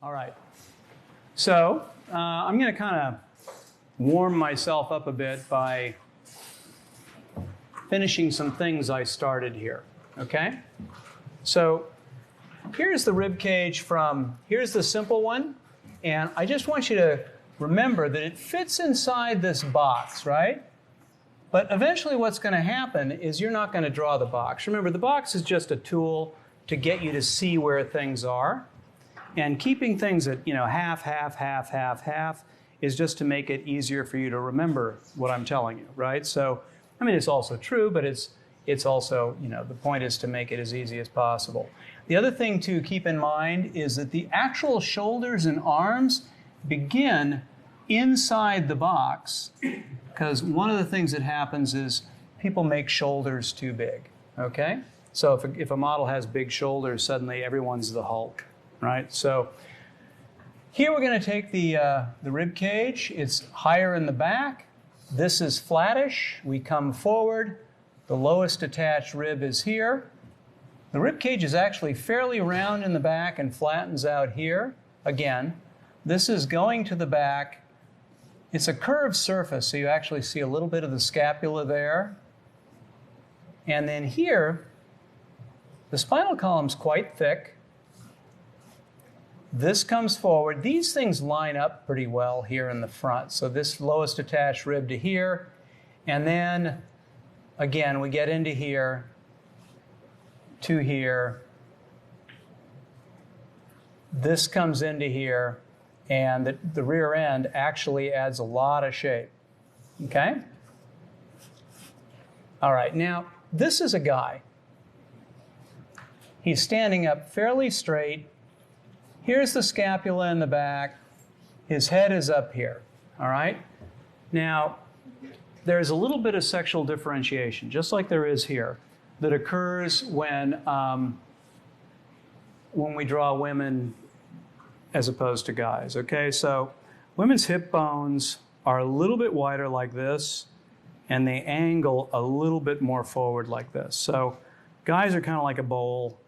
All right. So I'm going to kind of warm myself up a bit by finishing some things I started here. Okay? So here's the rib cage here's the simple one. And I just want you to remember that it fits inside this box, right? But eventually what's going to happen is you're not going to draw the box. Remember, the box is just a tool to get you to see where things are. And keeping things at, half, half, half, half, half is just to make it easier for you to remember what I'm telling you, right? So, I mean, it's also true, but it's also, the point is to make it as easy as possible. The other thing to keep in mind is that the actual shoulders and arms begin inside the box, because one of the things that happens is people make shoulders too big, okay? So if a model has big shoulders, suddenly everyone's the Hulk, right? So here we're going to take the rib cage. It's higher in the back. This is flattish. We come forward. The lowest attached rib is here. The rib cage is actually fairly round in the back and flattens out here. Again, this is going to the back. It's a curved surface, so you actually see a little bit of the scapula there. And then here, the spinal column's quite thick. This comes forward. These things line up pretty well here in the front. So this lowest attached rib to here. And then, again, we get into here, to here. This comes into here. And the rear end actually adds a lot of shape. Okay? All right, now, this is a guy. He's standing up fairly straight. Here's the scapula in the back. His head is up here. All right? Now, there's a little bit of sexual differentiation, just like there is here, that occurs when we draw women as opposed to guys, okay? So women's hip bones are a little bit wider like this, and they angle a little bit more forward like this. So guys are kind of like a bowl,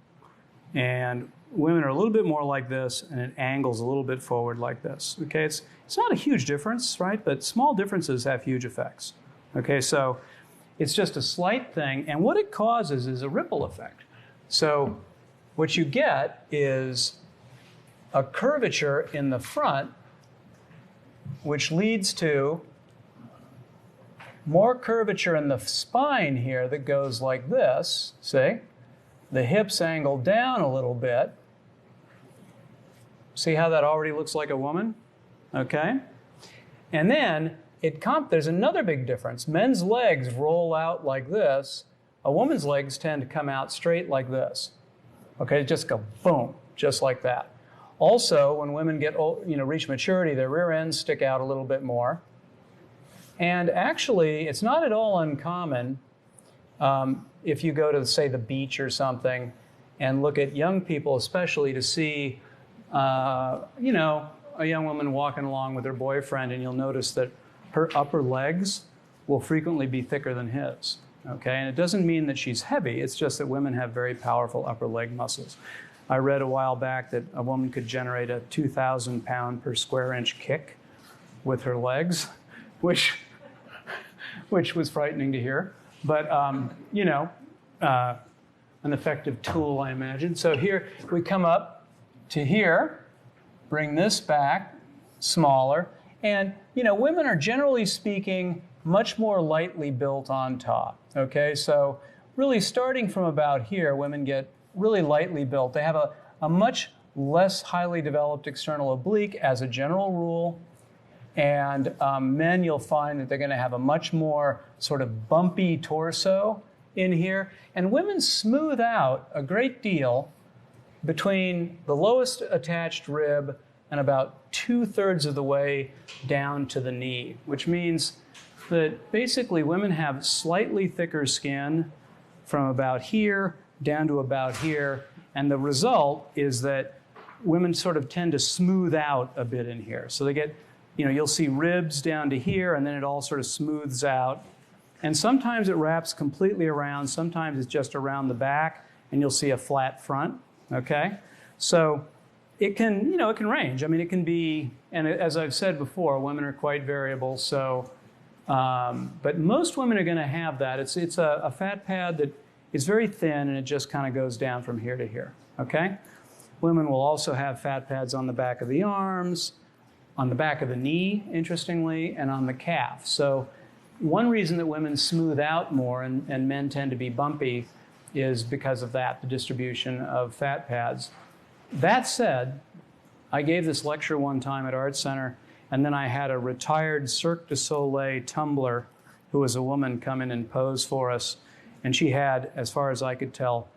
and women are a little bit more like this, and it angles a little bit forward like this, okay? It's not a huge difference, right? But small differences have huge effects, okay? So it's just a slight thing, and what it causes is a ripple effect. So what you get is a curvature in the front, which leads to more curvature in the spine here that goes like this, see? The hips angle down a little bit. See how that already looks like a woman? Okay? And then there's another big difference. Men's legs roll out like this. A woman's legs tend to come out straight like this. Okay, just go boom, just like that. Also, when women reach maturity, their rear ends stick out a little bit more. And actually, it's not at all uncommon if you go to, say, the beach or something and look at young people especially to see, a young woman walking along with her boyfriend, and you'll notice that her upper legs will frequently be thicker than his. Okay, and it doesn't mean that she's heavy. It's just that women have very powerful upper leg muscles. I read a while back that a woman could generate a 2,000 pound per square inch kick with her legs, which was frightening to hear. But, an effective tool, I imagine. So here we come up to here, bring this back, smaller. And, women are generally speaking much more lightly built on top. Okay, so really starting from about here, women get really lightly built. They have a much less highly developed external oblique as a general rule. And men, you'll find that they're going to have a much more sort of bumpy torso in here. And women smooth out a great deal between the lowest attached rib and about 2/3 of the way down to the knee, which means that basically women have slightly thicker skin from about here down to about here, and the result is that women sort of tend to smooth out a bit in here. So they get, you'll see ribs down to here, and then it all sort of smooths out. And sometimes it wraps completely around, sometimes it's just around the back, and you'll see a flat front, okay? So it can, it can range. I mean, it can be, and as I've said before, women are quite variable. So, but most women are going to have that. It's a fat pad that is very thin, and it just kind of goes down from here to here. Okay. Women will also have fat pads on the back of the arms, on the back of the knee, interestingly, and on the calf. So, one reason that women smooth out more and men tend to be bumpy is because of that, the distribution of fat pads. That said, I gave this lecture one time at Art Center, and then I had a retired Cirque du Soleil tumbler who was a woman come in and pose for us, and she had, as far as I could tell,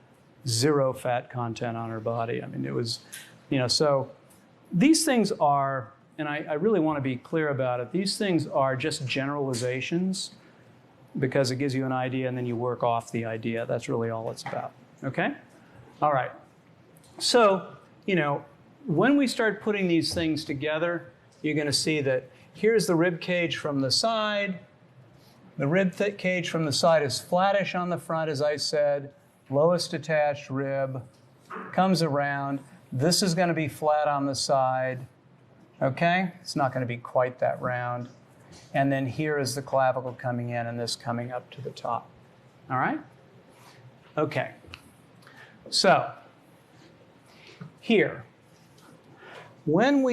0 fat content on her body. I mean, it was, so these things are, and I really want to be clear about it, these things are just generalizations because it gives you an idea and then you work off the idea. That's really all it's about. Okay? All right. So, when we start putting these things together, you're going to see that here's the rib cage from the side. The rib cage from the side is flattish on the front, as I said. Lowest attached rib comes around. This is going to be flat on the side. Okay? It's not going to be quite that round. And then here is the clavicle coming in and this coming up to the top. All right? Okay. So, here, when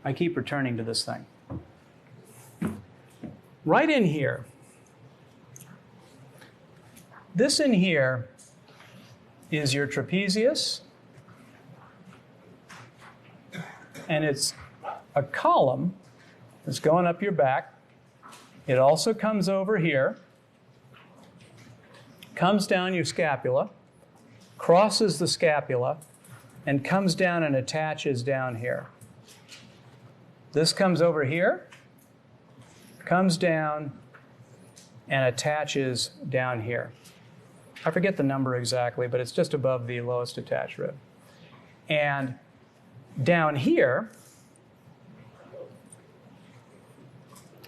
I keep returning to this thing. Right in here, this in here is your trapezius, and it's a column that's going up your back. It also comes over here, comes down your scapula, crosses the scapula, and comes down and attaches down here. This comes over here, comes down, and attaches down here. I forget the number exactly, but it's just above the lowest attached rib. And down here,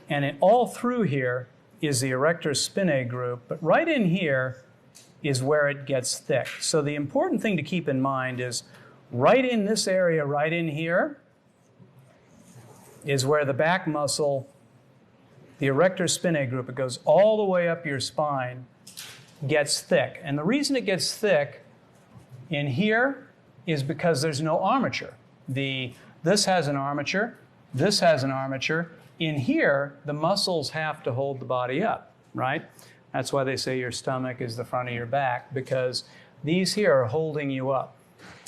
and all through here is the erector spinae group, but right in here is where it gets thick. So the important thing to keep in mind is right in this area, right in here, is where the back muscle, the erector spinae group, it goes all the way up your spine, gets thick. And the reason it gets thick in here is because there's no armature. This has an armature, this has an armature. In here, the muscles have to hold the body up, right? That's why they say your stomach is the front of your back, because these here are holding you up,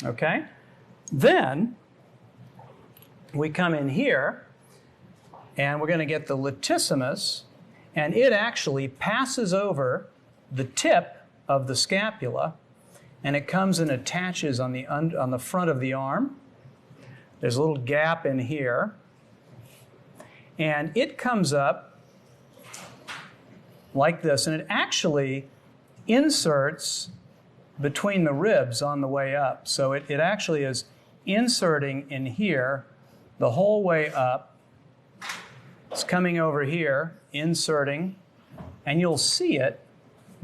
okay? Then we come in here, and we're going to get the latissimus, and it actually passes over the tip of the scapula, and it comes and attaches on the front of the arm. There's a little gap in here, and it comes up like this, and it actually inserts between the ribs on the way up. So it actually is inserting in here the whole way up. It's coming over here, inserting, and you'll see it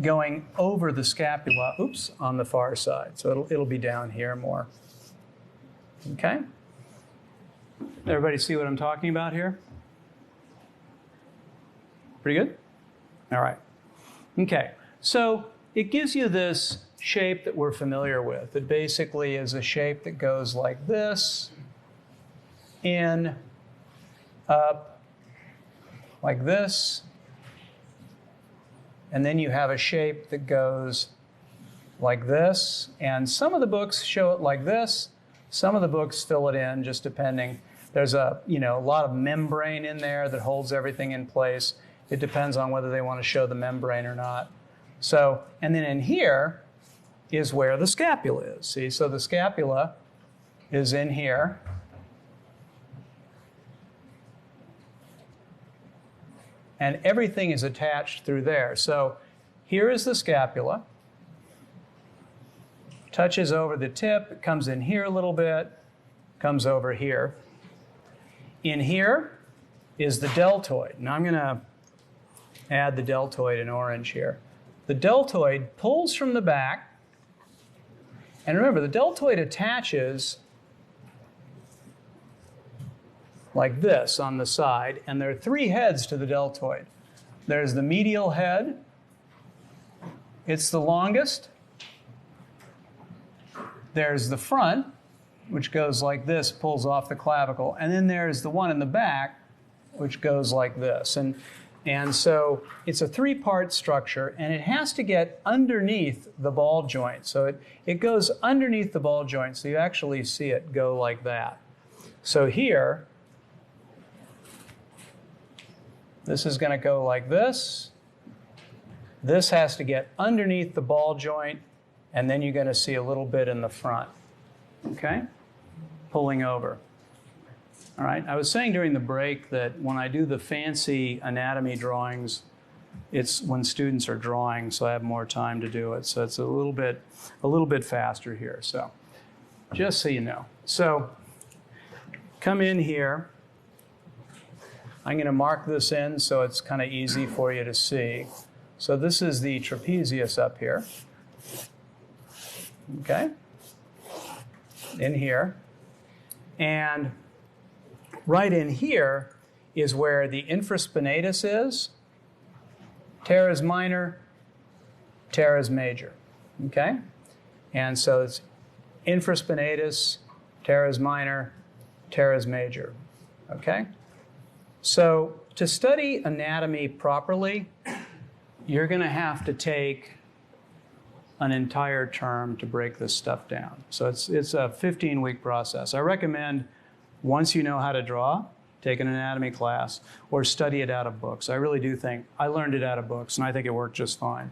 going over the scapula, on the far side. So it'll be down here more. Okay? Everybody see what I'm talking about here? Pretty good? All right. Okay. So it gives you this shape that we're familiar with. It basically is a shape that goes like this, in, up, like this, and then you have a shape that goes like this, and some of the books show it like this, some of the books fill it in, just depending. There's a lot of membrane in there that holds everything in place. It depends on whether they want to show the membrane or not. So, and then in here is where the scapula is. See, so the scapula is in here. And everything is attached through there. So here is the scapula. Touches over the tip, it comes in here a little bit, comes over here. In here is the deltoid. Now I'm going to add the deltoid in orange here. The deltoid pulls from the back And remember, the deltoid attaches like this on the side, and there are 3 heads to the deltoid. There's the medial head. It's the longest. There's the front, which goes like this, pulls off the clavicle. And then there's the one in the back, which goes like this. And so it's a 3-part structure, and it has to get underneath the ball joint. So it goes underneath the ball joint, so you actually see it go like that. So here, this is going to go like this. This has to get underneath the ball joint, and then you're going to see a little bit in the front. Okay? Pulling over. All right, I was saying during the break that when I do the fancy anatomy drawings, it's when students are drawing, so I have more time to do it. So it's a little bit faster here. So just so you know. So come in here. I'm going to mark this in so it's kind of easy for you to see. So this is the trapezius up here. Okay? In here. And right in here is where the infraspinatus is, teres minor, teres major. Okay? And so it's infraspinatus, teres minor, teres major. Okay? So to study anatomy properly, you're going to have to take an entire term to break this stuff down. So it's a 15-week process. I recommend, once you know how to draw, take an anatomy class or study it out of books. I really do think, I learned it out of books and I think it worked just fine.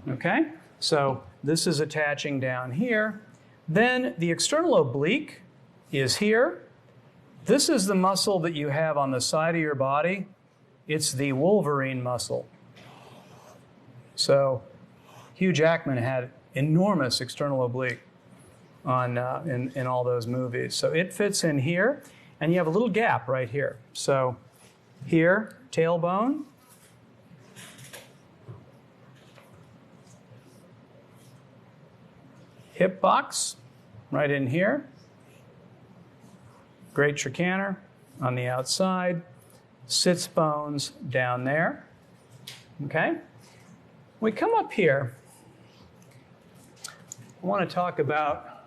Okay? So this is attaching down here. Then the external oblique is here. This is the muscle that you have on the side of your body. It's the Wolverine muscle. So Hugh Jackman had enormous external oblique on, in all those movies. So it fits in here, and you have a little gap right here. So here, tailbone. Hip box, right in here. Great trochanter on the outside. Sits bones down there. Okay? We come up here. I want to talk about,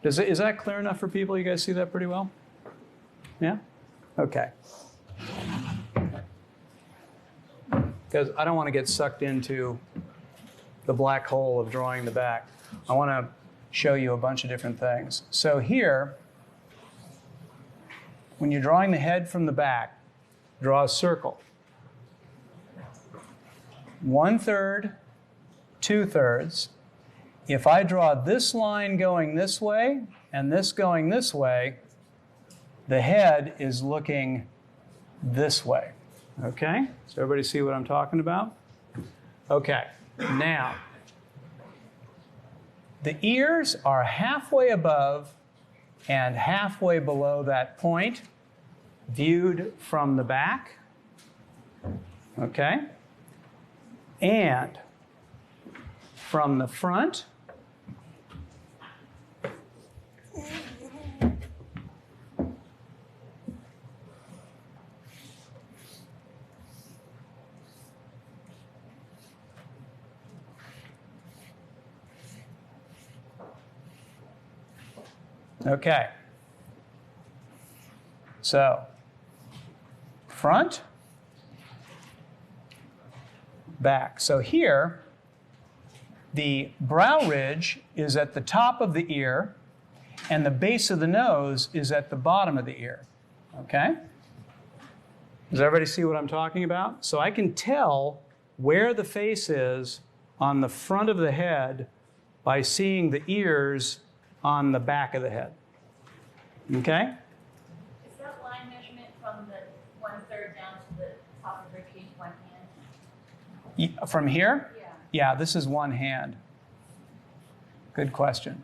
is that clear enough for people? You guys see that pretty well? Yeah? Okay. Because I don't want to get sucked into the black hole of drawing the back. I want to show you a bunch of different things. So here, when you're drawing the head from the back, draw a circle. 1/3, 2/3. If I draw this line going this way and this going this way, the head is looking this way. Okay? Does everybody see what I'm talking about? Okay. Now, the ears are halfway above and halfway below that point, viewed from the back. Okay? And from the front, okay. So, front, back. So here, the brow ridge is at the top of the ear, and the base of the nose is at the bottom of the ear. Okay? Does everybody see what I'm talking about? So I can tell where the face is on the front of the head by seeing the ears on the back of the head. Okay? Is that line measurement from the 1/3 down to the top of the ribcage, one hand? From here? Yeah. Yeah, this is one hand. Good question.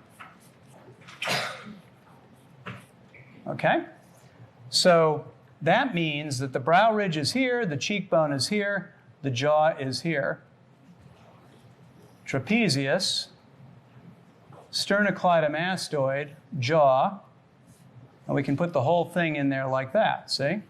Okay? So that means that the brow ridge is here, the cheekbone is here, the jaw is here. Trapezius sternocleidomastoid, jaw, and we can put the whole thing in there like that, see?